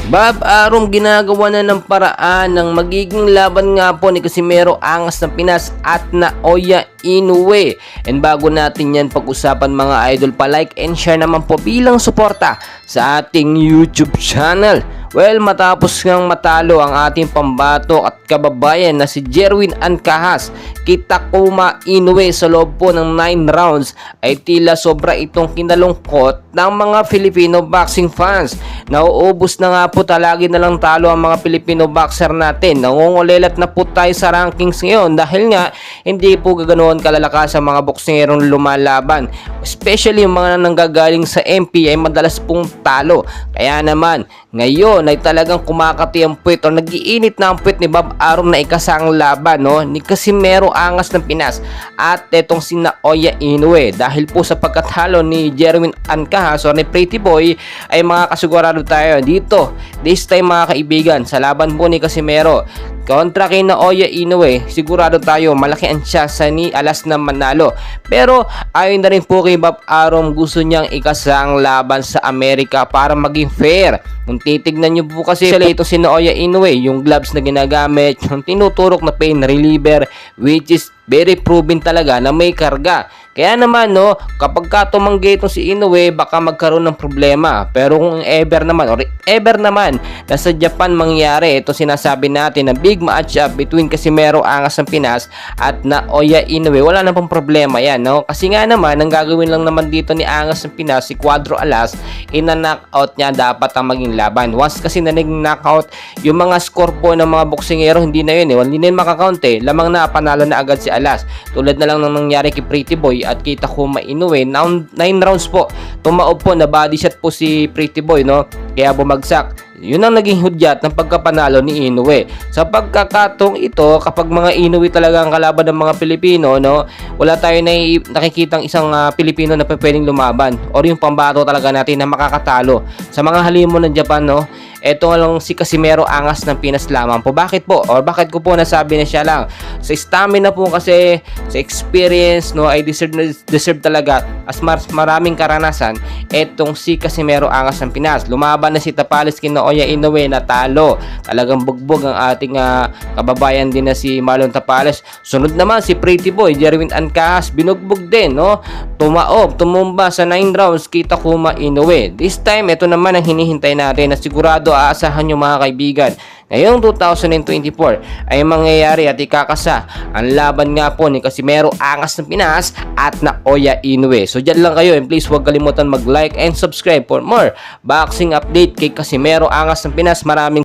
Bob Arum ginagawa na ng paraan ng magiging laban nga po ni Casimero Angas ng Pinas at Naoya Inoue. And bago natin yan pag-usapan mga idol, pa-like and share naman po bilang suporta sa ating YouTube channel. Well, matapos ngang matalo ang ating pambato at kababayan na si Jerwin Ancahas kay Takuma Inoue sa loob po ng 9 rounds, ay tila sobra itong kinalungkot ng mga Filipino boxing fans. Nauubos na nga po, talagi na lang talo ang mga Filipino boxer natin. Nangungulelat na po tayo sa rankings ngayon dahil nga hindi po gaganoon kalalakas ang mga boksingerong lumalaban. Especially yung mga nanggagaling sa MP ay madalas pong talo. Kaya naman ngayon ay talagang kumakati ang puwet o nagiinit na ang puwet ni Bob Arum na ikasang laban ni Casimero Angas ng Pinas at etong si Naoya Inoue. Dahil po sa pagkatalo ni Jerwin Ancahas o ni Pretty Boy ay makakasigurado tayo dito this time mga kaibigan sa laban po ni Casimero kontra kay Naoya Inoue. Sigurado tayo malaki ang tsansa ni Alas na manalo. Pero ayon na rin po kay Bob Arum, gusto niyang ikasang laban sa Amerika para maging fair. Kung titignan niyo po kasi ito si Naoya Inoue, yung gloves na ginagamit, yung tinuturok na pain reliever, which is very proven talaga na may karga. Kaya naman kapag ka tumanggi itong si Inoue, baka magkaroon ng problema. Pero kung ever naman nasa Japan mangyari, ito sinasabi natin na big matchup between Casimero Angas ng Pinas at Naoya Inoue, wala na pong problema yan. Kasi nga naman, ang gagawin lang naman dito ni Angas ng Pinas, si Cuadro Alas, ina-knockout niya dapat ang maging laban. Once kasi na nag-knockout, yung mga score po ng mga boksingero, hindi na yun hindi na yun makakount lamang na panalo na agad si Alas. Tulad na lang ng nangyari kay Pretty Boy at kay Takuma Inoue. 9 rounds po, tumaob po, na body shot po si Pretty Boy kaya bumagsak. Yun ang naging hudyat ng pagkapanalo ni Inoue. Sa pagkakatong ito, kapag mga Inoue talaga ang kalaban ng mga Pilipino, wala tayo na nakikitang isang Pilipino na pwedeng lumaban or yung pambato talaga natin na makakatalo sa mga halimo ng Japan. Eto lang si Casimero Angas ng Pinas lamang po. Bakit po? Or bakit ko po nasabi na siya lang? Sa stamina po kasi, sa experience, ay deserve talaga as maraming karanasan etong si Casimero Angas ng Pinas. Lumaban na si Tapales kay Naoya Inoue, natalo. Talagang bugbog ang ating kababayan din na si Marlon Tapales. Sunod naman si Pretty Boy, Jerwin Ancahas, binugbog din, tumumba sa 9 rounds kay Takuma Inoue. This time, ito naman ang hinihintay natin na sigurado aasahan nyo mga kaibigan. Ngayong 2024 ay mangyayari at ikakasa ang laban nga po ni Casimero Angas ng Pinas at Naoya Inoue. So dyan lang kayo, and please huwag kalimutan mag-like and subscribe for more boxing update kay Casimero Angas ng Pinas. Maraming